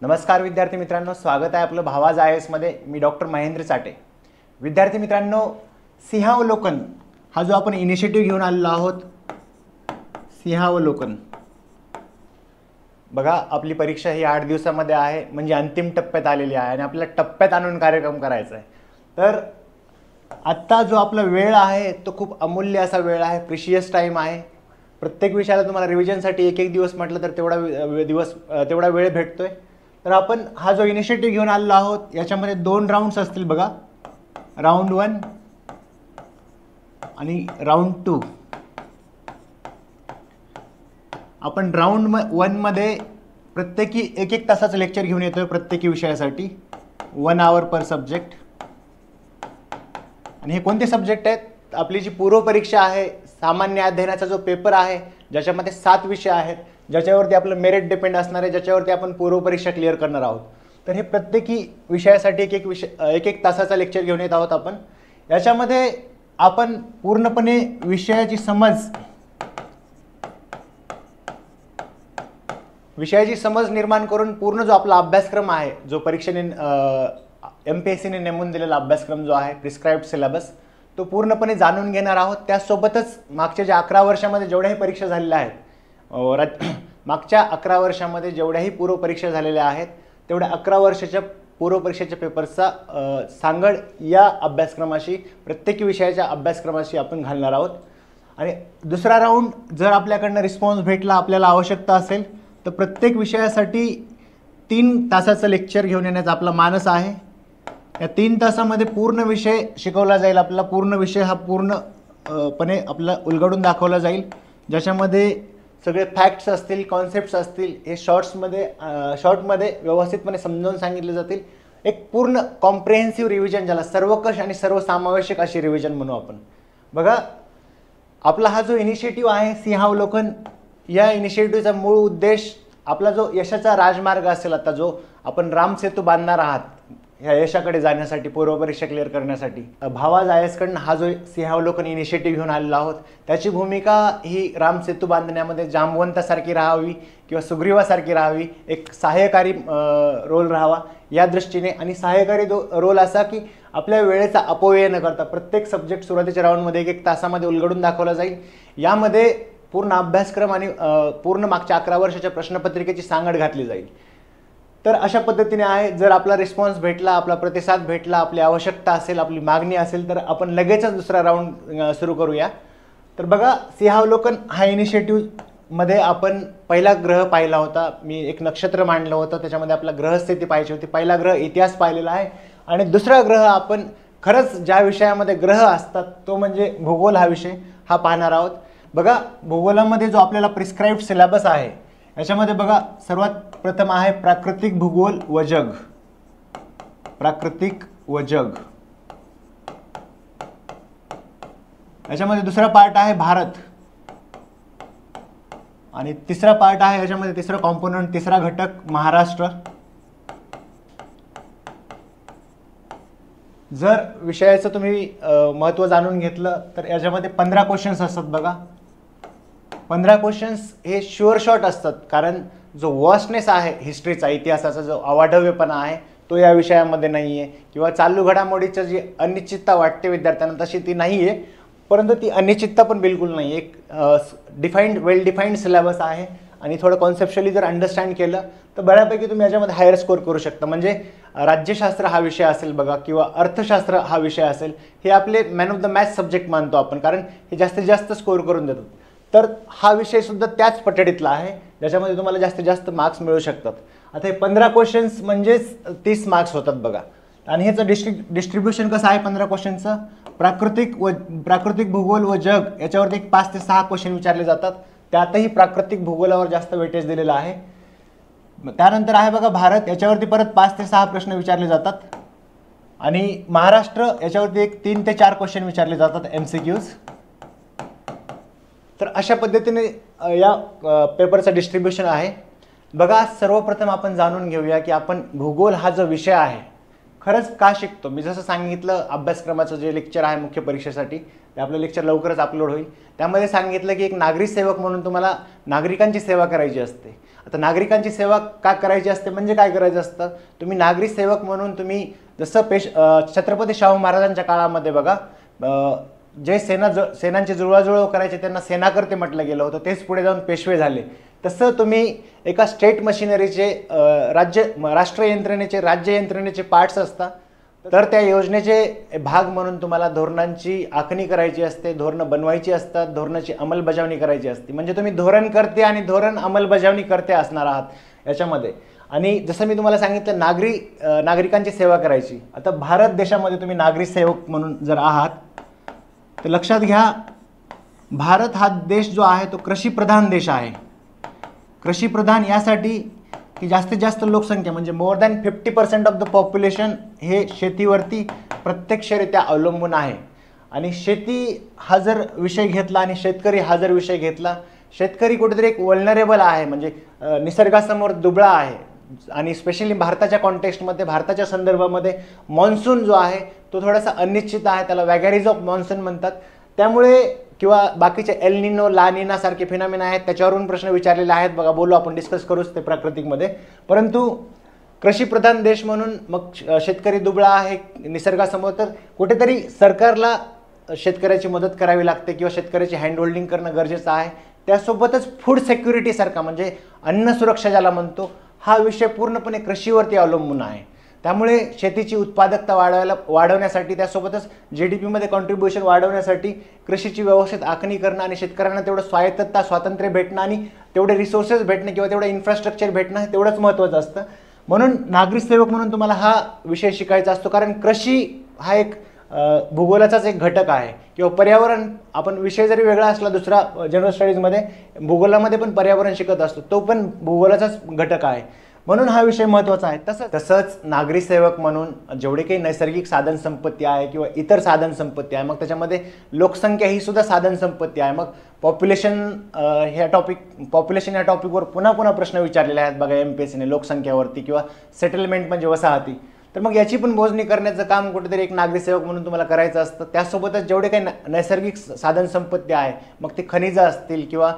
नमस्कार विद्यार्थी मित्रांनो, स्वागत आहे आपलं भावाज आय एस मध्ये। मी डॉक्टर महेंद्र चाटे। विद्यार्थी मित्रांनो, सिंहावलोकन हा जो आपण इनिशिएटिव्ह घेऊन आलेलो आहोत, सिंहावलोकन बघा, आपली परीक्षा ही 8 दिवसामध्ये आहे, म्हणजे अंतिम टप्प्यात आलेली आहे आणि आपल्याला टप्प्यात आणून कार्यक्रम करायचा आहे। तर आत्ता जो आपला वेळ आहे तो खूप अमूल्य असा वेळ आहे, प्रिशियस टाइम आहे। प्रत्येक विषयाला तुम्हाला रिव्हिजनसाठी एक दिवस म्हटलं तर तेवढा वेळ भेटतोय। तर आपण हा जो इनिशिएटिव्ह घेऊन आलेलो आहोत याच्यामध्ये 2 राउंड्स असतील बघा, राउंड 1 आणि राउंड 2। आपण राउंड 1 मध्ये प्रत्येकी 1 तासाचं लेक्चर घेऊन येतोय प्रत्येकी विषयासाठी, 1 आवर पर सब्जेक्ट। आणि हे कोणते सब्जेक्ट आहेत? आपली जी पूर्व परीक्षा आहे, सामान्य अध्ययनाचा जो पेपर आहे, ज्याच्यामध्ये 7 विषय आहेत, ज्याच्यावरती आपलं मेरिट डिपेंड असणार आहे, ज्याच्यावरती आपण पूर्व परीक्षा क्लिअर करणार आहोत। तर हे प्रत्येकी विषयासाठी एक तासाचा लेक्चर घेऊन येत आहोत आपण। याच्यामध्ये आपण पूर्णपणे विषयाची समज निर्माण करून पूर्ण जो आपला अभ्यासक्रम आहे, जो परीक्षेने MPSCने नेमून दिलेला अभ्यासक्रम जो आहे, प्रिस्क्राइब्ड सिलेबस, तो पूर्णपणे जाणून घेणार आहोत। त्यासोबतच मागच्या ज्या 11 वर्षामध्ये जेवढ्याही परीक्षा झालेल्या आहेत, मागच्या 11 वर्षामध्ये जेवढ्याही पूर्व परीक्षा झालेल्या आहेत, तेवढ्या 11 वर्षाच्या पूर्व परीक्षेच्या पेपरचा सांगड या अभ्यासक्रमाशी, प्रत्येक विषयाच्या अभ्यासक्रमाशी आपण घालणार आहोत। आणि दुसरा राऊंड जर आपल्याकडनं रिस्पॉन्स भेटला, आपल्याला आवश्यकता असेल, तर प्रत्येक विषयासाठी 3 तासाचं लेक्चर घेऊन येण्याचा आपला मानस आहे। या 3 तासामध्ये पूर्ण विषय शिकवला जाईल, आपला पूर्ण विषय हा पूर्णपणे आपला उलगडून दाखवला जाईल, ज्याच्यामध्ये सगळे फॅक्ट्स असतील, कॉन्सेप्ट्स असतील, हे शॉर्टमध्ये व्यवस्थितपणे समजावून सांगितले जातील। एक पूर्ण कॉम्प्रिहेन्सिव्ह रिव्हिजन, ज्याला सर्वकष आणि सर्वसमावेशक अशी रिव्हिजन म्हणू आपण। बघा, आपला हा जो इनिशिएटिव्ह आहे सिंहावलोकन, या इनिशिएटिव्हचा मूळ उद्देश आपला जो यशाचा राजमार्ग असेल, आता जो आपण रामसेतू बांधणार आहात ह्या यशाकडे जाण्यासाठी, पूर्व परीक्षा क्लिअर करण्यासाठी, भावाज आय एस कडनं हा जो सिंहावलोकन इनिशिएटिव्ह घेऊन आलेलो आहोत, त्याची भूमिका ही रामसेतू बांधण्यामध्ये जांबवंतासारखी राहावी किंवा सुग्रीवासारखी राहावी, एक सहाय्यकारी रोल राहावा या दृष्टीने। आणि सहाय्यकारी रोल असा की आपल्या वेळेचा अपव्यय न करता प्रत्येक सब्जेक्ट सुरुवातीच्या राऊंडमध्ये 1 तासामध्ये उलगडून दाखवला जाईल। यामध्ये पूर्ण अभ्यासक्रम आणि पूर्ण मागच्या 11 वर्षाच्या प्रश्नपत्रिकेची सांगड घातली जाईल। तर अशा पद्धतीने आहे। जर आपला रिस्पॉन्स भेटला, आपला प्रतिसाद भेटला, आपली आवश्यकता असेल, आपली मागणी असेल, तर आपण लगेचच दुसरा राऊंड सुरू करूया। तर बघा, सिंहावलोकन हा इनिशिएटिव्ह मध्ये आपण पहिला ग्रह पाहिला होता, मी एक नक्षत्र मांडलं होतं, त्याच्यामध्ये आपला ग्रहस्थिती पाहायची होती। पहिला ग्रह इतिहास पाहिलेला आहे आणि दुसरा ग्रह आपण खरंच ज्या विषयामध्ये ग्रह असतात तो म्हणजे भूगोल हा विषय हा पाहणार आहोत। बघा, भूगोलामध्ये जो आपल्याला प्रिस्क्राइब्ड सिलेबस आहे, याच्यामध्ये बघा सर्वात प्रथम आहे प्राकृतिक भूगोल व जग। प्राकृतिक व जग, याच्यामध्ये दुसरा पार्ट आहे भारत, आणि तिसरा पार्ट आहे याच्यामध्ये तिसरा कॉम्पोनंट, तिसरा घटक महाराष्ट्र। जर विषयाचं तुम्ही महत्त्व जाणून घेतलं तर याच्यामध्ये 15 क्वेश्चन्स असतात बघा। 15 क्वेश्चन्स हे शुअर शॉट असतात, कारण जो वॉस्टनेस आहे हिस्ट्रीचा, इतिहासाचा जो अवाढव्यपणा आहे, तो या विषयामध्ये नाही आहे। किंवा चालू घडामोडीचं जी अनिश्चितता वाटते विद्यार्थ्यांना, तशी ती नाही आहे, परंतु ती अनिश्चितता पण बिलकुल नाही। एक वेल डिफाईंड सिलेबस आहे आणि थोडं कॉन्सेप्शुअली जर अंडरस्टँड केलं तर बऱ्यापैकी तुम्ही याच्यामध्ये हायर स्कोर करू शकता। म्हणजे राज्यशास्त्र हा विषय असेल बघा, किंवा अर्थशास्त्र हा विषय असेल, हे आपले man of the match subject मानतो आपण, कारण हे जास्तीत जास्त स्कोर करून देतात। तर हा विषय सुद्धा त्याच पठडीतला आहे, ज्याच्यामध्ये तुम्हाला जास्तीत जास्त मार्क्स मिळू शकतात। आता हे 15 क्वेश्चन्स म्हणजेच 30 मार्क्स होतात बघा। आणि ह्याचं डिस्ट्रीब्युशन कसं आहे 15 क्वेश्चनचं? प्राकृतिक भूगोल व जग याच्यावरती 5 ते 6 क्वेश्चन विचारले जातात, त्यातही प्राकृतिक भूगोलावर जास्त वेटेज दिलेलं आहे। त्यानंतर आहे बघा भारत, याच्यावरती परत 5 ते 6 प्रश्न विचारले जातात, आणि महाराष्ट्र याच्यावरती 3 ते 4 क्वेश्चन विचारले जातात, MCQs। तर अशा पद्धतीने या पेपरचं डिस्ट्रीब्युशन आहे बघा। सर्वप्रथम आपण जाणून घेऊया की आपण भूगोल हा जो विषय आहे खरंच का शिकतो। मी जसं सांगितलं, अभ्यासक्रमाचं जे लेक्चर आहे मुख्य परीक्षेसाठी, ते आपलं लेक्चर लवकरच अपलोड होईल। त्यामध्ये सांगितलं की एक नागरिक सेवक म्हणून तुम्हाला नागरिकांची सेवा करायची असते। आता नागरिकांची सेवा का करायची असते म्हणजे काय करायचं असतं, तुम्ही नागरी सेवक म्हणून तुम्ही जसं छत्रपती शाहू महाराजांच्या काळामध्ये बघा जे सेनांची जुळवाजुळव करायचे त्यांना सेनाकर्ते म्हटलं गेलं होतं, तेच पुढे जाऊन पेशवे झाले. तसं तुम्ही एका स्टेट मशिनरीचे राष्ट्र यंत्रणेचे राज्य यंत्रणेचे पार्ट्स असतात. तर त्या योजनेचे भाग म्हणून तुम्हाला धोरणांची आखणी करायची असते, धोरणं बनवायची असतात, धोरणाची अंमलबजावणी करायची असते. म्हणजे तुम्ही धोरणकर्ते आणि धोरण अंमलबजावणी करते असणार आहात याच्यामध्ये. आणि जसं मी तुम्हाला सांगितलं नागरिकांची सेवा करायची. आता भारत देशामध्ये तुम्ही नागरिक सेवक म्हणून जर आहात तर लक्षात घ्या, भारत हा देश जो आहे तो कृषीप्रधान देश आहे. कृषीप्रधान यासाठी की जास्तीत जास्त लोकसंख्या म्हणजे more than 50% of the population हे शेतीवरती प्रत्यक्षरित्या अवलंबून आहे. आणि शेती हा जर विषय घेतला आणि शेतकरी हा जर विषय घेतला, शेतकरी कुठेतरी एक वल्नरेबल आहे, म्हणजे निसर्गासमोर दुबळा आहे. आणि स्पेशली भारताच्या कॉन्टेक्स्टमध्ये, भारताच्या संदर्भामध्ये मॉन्सून जो आहे तो थोडासा अनिश्चित आहे, त्याला वॅगॅरीज ऑफ मॉन्सून म्हणतात. त्यामुळे किंवा बाकीचे एल निनो ला निना सारखे फिनॉमिना आहेत, त्याच्यावरून प्रश्न विचारलेले आहेत बघा, बोलू आपण, डिस्कस करूच ते प्राकृतिकमध्ये. परंतु कृषीप्रधान देश म्हणून मग शेतकरी दुबळा आहे निसर्गासमोर, तर कुठेतरी सरकारला शेतकऱ्याची मदत करावी लागते किंवा शेतकऱ्याची हँडहोल्डिंग करणं गरजेचं आहे. त्यासोबतच फूड सिक्युरिटीसारखा म्हणजे अन्न सुरक्षा ज्याला म्हणतो, हा विषय पूर्णपणे कृषीवरती अवलंबून आहे. त्यामुळे शेतीची उत्पादकता वाढवण्यासाठी, त्यासोबतच GDPमध्ये कॉन्ट्रीब्युशन वाढवण्यासाठी कृषीची व्यवस्थित आखणी करणं आणि शेतकऱ्यांना तेवढं स्वायत्तता, स्वातंत्र्य भेटणं आणि तेवढे रिसोर्सेस भेटणं किंवा तेवढं इन्फ्रास्ट्रक्चर भेटणं हे तेवढंच महत्त्वाचं असतं. म्हणून नागरिक सेवक म्हणून तुम्हाला हा विषय शिकायचा असतो, कारण कृषी हा एक भूगोलाचाच एक घटक आहे किंवा पर्यावरण. आपण विषय जरी वेगळा असला दुसरा जनरल स्टडीजमध्ये, भूगोलामध्ये पण पर्यावरण शिकत असतो, तो पण भूगोलाचाच घटक आहे. म्हणून हा विषय महत्त्वाचा आहे. तसंच नागरी सेवक म्हणून जेवढे काही नैसर्गिक साधन संपत्ती आहे किंवा इतर साधन संपत्ती आहे, मग त्याच्यामध्ये लोकसंख्या ही सुद्धा साधन संपत्ती आहे. मग पॉप्युलेशन या टॉपिकवर पुन्हा पुन्हा प्रश्न विचारलेले आहेत बघा MPSCने, लोकसंख्यावरती किंवा सेटलमेंट म्हणजे वसाहती. तर मग याची पण मोजणी करण्याचं काम कुठेतरी एक नागरी सेवक म्हणून तुम्हाला करायचं असतं. त्यासोबतच जेवढे काही नैसर्गिक साधन संपत्ती आहे, मग ते खनिजं असतील किंवा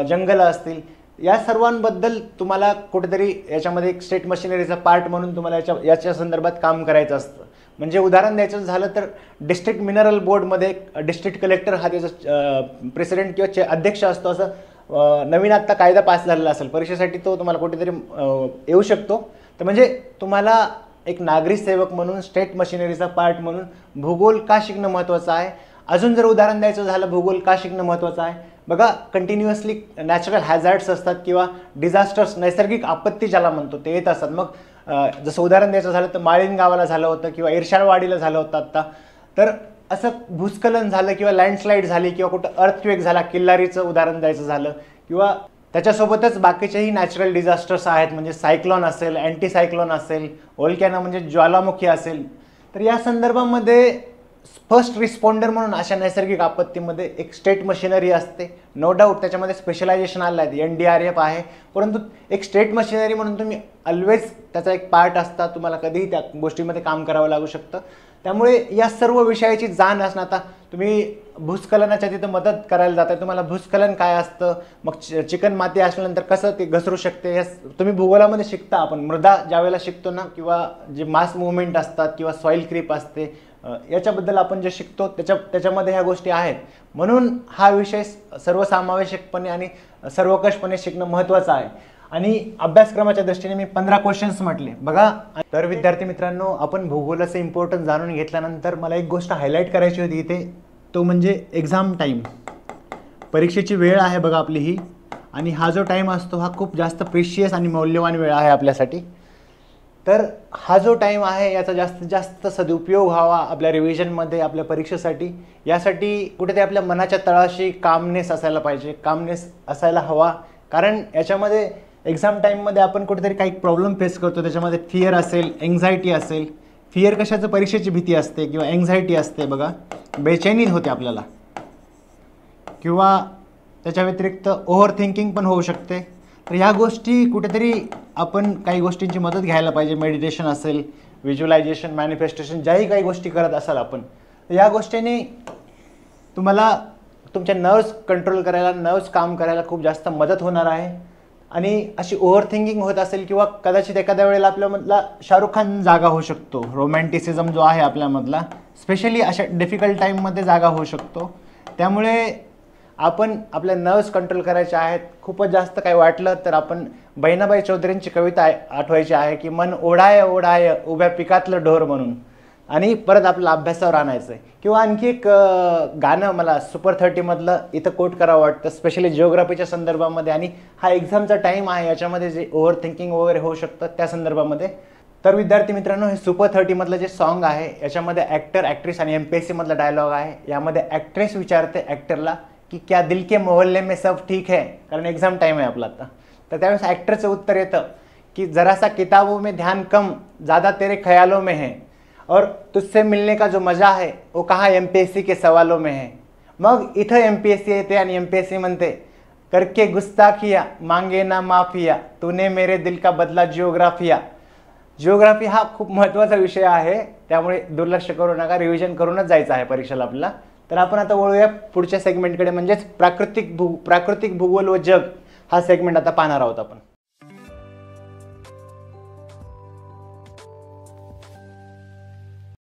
जंगलं असतील, या सर्वांबद्दल तुम्हाला कुठेतरी याच्यामध्ये एक स्टेट मशिनरीचा पार्ट म्हणून तुम्हाला याच्या संदर्भात काम करायचं असतं. म्हणजे उदाहरण द्यायचं झालं तर डिस्ट्रिक्ट मिनरल बोर्डमध्ये डिस्ट्रिक्ट कलेक्टर हा त्याचा प्रेसिडेंट किंवा अध्यक्ष असतो. असं नवीन आत्ता कायदा पास झालेला असेल, परीक्षेसाठी तो तुम्हाला कुठेतरी येऊ शकतो. तर म्हणजे तुम्हाला एक नागरी सेवक म्हणून, स्टेट मशिनरीचा पार्ट म्हणून भूगोल का शिकणं महत्त्वाचं आहे. अजून जर उदाहरण द्यायचं झालं भूगोल का शिकणं महत्त्वाचं आहे, बघा कंटिन्युअसली नॅचरल हॅझार्ड्स असतात किंवा डिझास्टर्स, नैसर्गिक आपत्ती ज्याला म्हणतो, ते येत असतात. मग जसं उदाहरण द्यायचं झालं तर माळीन गावाला झालं होतं किंवा इर्शाळवाडीला झालं होतं आत्ता. तर असं भूस्खलन झालं किंवा लँडस्लाईड झाली किंवा कुठं अर्थक्वेक झाला, किल्लारीचं उदाहरण द्यायचं झालं, किंवा त्याच्यासोबतच बाकीचेही नॅचरल डिझास्टर्स आहेत, म्हणजे सायक्लॉन असेल, अँटी सायक्लॉन असेल, व्होल्कॅनो म्हणजे ज्वालामुखी असेल. तर या संदर्भामध्ये फर्स्ट रिस्पॉन्डर म्हणून अशा नैसर्गिक आपत्तीमध्ये एक स्टेट मशिनरी असते. नो डाऊट त्याच्यामध्ये स्पेशलायझेशन आलं आहे, NDRF आहे, परंतु एक स्टेट मशिनरी म्हणून तुम्ही ऑलवेज त्याचा एक पार्ट असता, तुम्हाला कधीही त्या गोष्टीमध्ये काम करावं लागू शकतं. त्यामुळे या सर्व विषयाची जाण असणं, आता तुम्ही भूस्खलनाच्या तिथं मदत करायला जाता, तुम्हाला भूस्खलन काय असतं, मग चिकन माती असल्यानंतर कसं ते घसरू शकते, या तुम्ही भूगोलामध्ये शिकता. आपण मृदा ज्यावेळेला शिकतो ना, किंवा जे मास मुवमेंट असतात किंवा सॉईल क्रीप असते, याच्याबद्दल आपण जे शिकतो त्याच्यामध्ये ह्या गोष्टी आहेत. म्हणून हा विषय सर्वसमावेशकपणे आणि सर्वकषपणे शिकणं महत्त्वाचं आहे. आणि अभ्यासक्रमाच्या दृष्टीने मी 15 क्वेश्चन्स म्हटले बघा. तर विद्यार्थी मित्रांनो, आपण भूगोलाचं इम्पॉर्टन्स जाणून घेतल्यानंतर मला एक गोष्ट हायलाईट करायची होती इथे, तो म्हणजे एक्झाम टाईम. परीक्षेची वेळ आहे बघा आपली ही, आणि हा जो टाईम असतो हा खूप जास्त प्रिशियस आणि मौल्यवान वेळ आहे आपल्यासाठी. तर हा जो टाईम आहे याचा जास्तीत जास्त सदुपयोग व्हावा आपल्या रिव्हिजनमध्ये, आपल्या परीक्षेसाठी. यासाठी कुठेतरी आपल्या मनाच्या तळाशी कामनेस असायला पाहिजे, कामनेस असायला हवा. कारण याच्यामध्ये एक्झाम टाईममध्ये आपण कुठेतरी काही प्रॉब्लेम फेस करतो, त्याच्यामध्ये फिअर असेल, एन्झायटी असेल. फिअर कशाचं, परीक्षेची भीती असते किंवा एन्झायटी असते बघा, बेचैनी होते आपल्याला, किंवा त्याच्या व्यतिरिक्त ओव्हर थिंकिंग पण होऊ शकते. तर ह्या गोष्टी कुठेतरी आपण काही गोष्टींची मदत घ्यायला पाहिजे. मेडिटेशन असेल, व्हिज्युअलायझेशन, मॅनिफेस्टेशन, ज्याही काही गोष्टी करत असाल आपण, तर या गोष्टीने तुम्हाला तुमच्या नर्व्स कंट्रोल करायला, नर्व्स काम करायला खूप जास्त मदत होणार आहे. आणि अशी ओव्हर थिंकिंग होत असेल किंवा कदाचित एखाद्या वेळेला आपल्यामधला शाहरुख खान जागा होऊ शकतो, रोमॅन्टिसिझम जो आहे आपल्यामधला स्पेशली अशा डिफिकल्ट टाईममध्ये जागा होऊ शकतो. त्यामुळे आपण आपल्या नर्व्स कंट्रोल करायचे आहेत. खूपच जास्त काही वाटलं तर आपण बहिणाबाई चौधरींची कविता आठवायची आहे की मन ओढाय ओढाय उभ्या पिकातलं ढोर म्हणून, आणि परत आपल्या अभ्यासावर आणायचं आहे. किंवा आणखी एक गाणं मला सुपर 30मधलं इथं कोट करावं वाटतं, स्पेशली जिओग्राफीच्या संदर्भामध्ये, आणि हा एक्झामचा टाईम आहे, याच्यामध्ये जे ओव्हर थिंकिंग वगैरे होऊ शकतं त्या संदर्भामध्ये. तर विद्यार्थी मित्रांनो, हे सुपर 30मधलं जे सॉन्ग आहे याच्यामध्ये ॲक्टर, ॲक्ट्रेस आणि MPSC मधला डायलॉग आहे. यामध्ये ॲक्ट्रेस विचारते ॲक्टरला की क्या दिल के मोहल्ले में सब ठीक है, कारण एक्झाम टाईम आहे आपला आता. तर त्यावेळेस ॲक्टरचं उत्तर येतं की जरा सा किताबों में ध्यान कम, ज़्यादा तेरे ख्यालों में है, और तुझसे मिलने का जो मजा है वो कहाँ MPSC के सवालों में है. मग इथं MPSC येते आणि MPSC म्हणते करके गुस्ताखिया मांगे ना माफिया, तूने मेरे दिल का बदला जिओग्राफिया. जिओग्राफी हा खूप महत्त्वाचा विषय आहे, त्यामुळे दुर्लक्ष करू नका, रिव्हिजन करूनच जायचं आहे परीक्षेला आपल्याला. तर आपण आता वळूया पुढच्या सेगमेंटकडे, म्हणजेच प्राकृतिक भूगोल व जग हा सेगमेंट आता पाहणार आहोत आपण.